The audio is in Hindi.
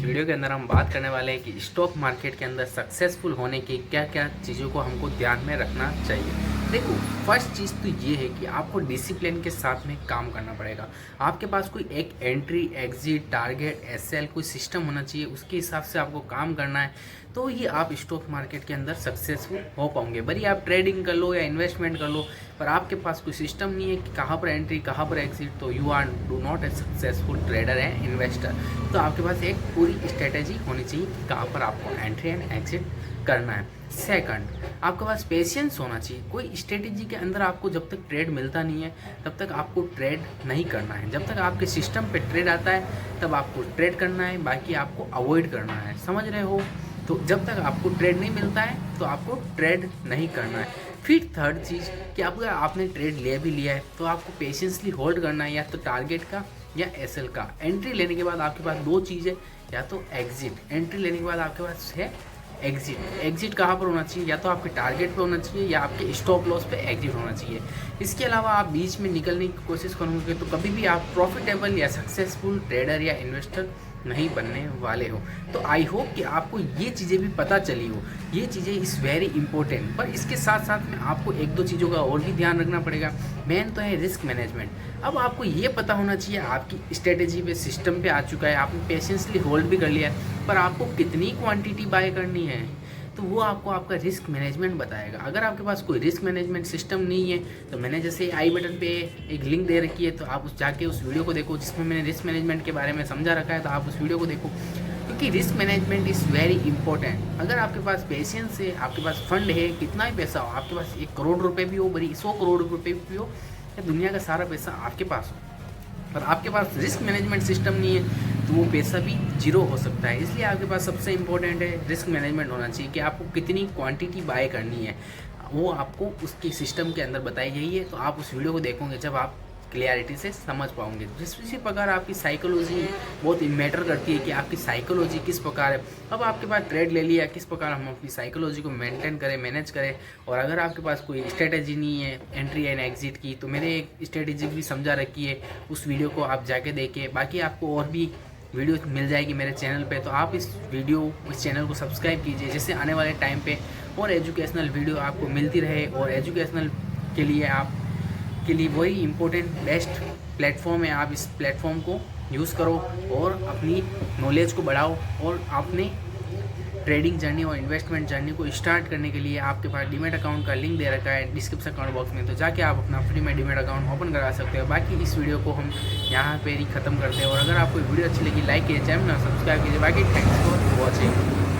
इस वीडियो के अंदर हम बात करने वाले हैं कि स्टॉक मार्केट के अंदर सक्सेसफुल होने की क्या क्या चीज़ों को हमको ध्यान में रखना चाहिए। देखो, फर्स्ट चीज़ तो ये है कि आपको डिसिप्लिन के साथ में काम करना पड़ेगा। आपके पास कोई एक एंट्री, एग्जिट, टारगेट, एसएल कोई सिस्टम होना चाहिए, उसके हिसाब से आपको काम करना है, तो ही आप स्टॉक मार्केट के अंदर सक्सेसफुल हो पाओगे। भले आप ट्रेडिंग कर लो या इन्वेस्टमेंट कर लो, पर आपके पास कोई सिस्टम नहीं है कि कहाँ पर एंट्री, कहाँ पर एग्जिट, तो you are do not a successful trader and investor. तो आपके पास एक पूरी स्ट्रेटेजी होनी चाहिए कि कहाँ पर आपको एंट्री एंड एग्जिट करना है। सेकंड, आपके पास पेशेंस होना चाहिए। कोई स्ट्रेटेजी के अंदर आपको जब तक ट्रेड मिलता नहीं है तब तक आपको ट्रेड नहीं करना है। जब तक आपके सिस्टम पे ट्रेड आता है तब आपको ट्रेड करना है, बाकी आपको अवॉइड करना है। समझ रहे हो? तो जब तक आपको ट्रेड नहीं मिलता है तो आपको ट्रेड नहीं करना है। फिर थर्ड चीज़ कि आपने ट्रेड ले भी लिया है तो आपको पेशेंसली होल्ड करना है, या तो टारगेट का या एसएल का। एंट्री लेने के बाद आपके पास दो चीज़ है, या तो एग्जिट। एंट्री लेने के बाद आपके पास है एग्जिट। एग्जिट कहाँ पर होना चाहिए? या तो आपके टारगेट पे होना चाहिए या आपके स्टॉप लॉस पे एग्जिट होना चाहिए। इसके अलावा आप बीच में निकलने की कोशिश करोगे तो कभी भी आप प्रॉफिटेबल या सक्सेसफुल ट्रेडर या इन्वेस्टर नहीं बनने वाले हो। तो आई होप कि आपको ये चीज़ें भी पता चली हो। ये चीज़ें इज़ वेरी इंपॉर्टेंट, पर इसके साथ साथ में आपको एक दो चीज़ों का और भी ध्यान रखना पड़ेगा। मेन तो है रिस्क मैनेजमेंट। अब आपको ये पता होना चाहिए आपकी स्ट्रेटेजी पे, सिस्टम पे आ चुका है, आपने पेशेंसली होल्ड भी कर लिया है, पर आपको कितनी क्वांटिटी बाय करनी है तो वो आपको आपका रिस्क मैनेजमेंट बताएगा। अगर आपके पास कोई रिस्क मैनेजमेंट सिस्टम नहीं है तो मैंने जैसे आई बटन पे एक लिंक दे रखी है, तो आप जाके उस वीडियो को देखो जिसमें मैंने रिस्क मैनेजमेंट के बारे में समझा रखा है। तो आप उस वीडियो को देखो, क्योंकि risk management is very important. अगर आपके पास पेशेंस है, आपके पास फंड है, कितना भी पैसा हो, आपके पास 1 करोड़ रुपये भी हो, बड़ी 100 करोड़ रुपये भी हो, या दुनिया का सारा पैसा आपके पास हो, पर आपके पास रिस्क मैनेजमेंट सिस्टम नहीं है तो वो पैसा भी जीरो हो सकता है। इसलिए आपके पास सबसे इम्पोर्टेंट है रिस्क मैनेजमेंट होना चाहिए कि आपको कितनी क्वांटिटी बाय करनी है, वो आपको उसके सिस्टम के अंदर बताई गई है। तो आप उस वीडियो को देखोगे जब आप क्लियरिटी से समझ पाओगे। इसी प्रकार आपकी साइकोलॉजी बहुत मैटर करती है कि आपकी साइकोलॉजी किस प्रकार है। अब आपके पास ट्रेड ले लिया, किस प्रकार हम अपनी साइकोलॉजी को मेंटेन करें, मैनेज करें। और अगर आपके पास कोई स्ट्रेटेजी नहीं है एंट्री एंड एग्जिट की, तो मैंने एक स्ट्रेटेजी भी समझा रखी है, उस वीडियो को आप जाके देखें। बाकी आपको और भी वीडियो मिल जाएगी मेरे चैनल पे, तो आप इस चैनल को सब्सक्राइब कीजिए, जिससे आने वाले टाइम पे और एजुकेशनल वीडियो आपको मिलती रहे। और एजुकेशनल के लिए आपके लिए वही इम्पोर्टेंट बेस्ट प्लेटफॉर्म है। आप इस प्लेटफॉर्म को यूज़ करो और अपनी नॉलेज को बढ़ाओ। और आपने ट्रेडिंग जर्नी और इन्वेस्टमेंट जर्नी को स्टार्ट करने के लिए आपके पास डीमैट अकाउंट का लिंक दे रखा है डिस्क्रिप्शन कमेंट बॉक्स में, तो जाके आप अपना फ्री में डीमैट अकाउंट ओपन करा सकते हो। बाकी इस वीडियो को हम यहाँ पे ही ख़त्म करते हैं। और अगर आपको वीडियो अच्छी लगी लाइक कीजिए, चैनल सब्सक्राइब कीजिए। बाकी थैंक्स फॉर वॉचिंग।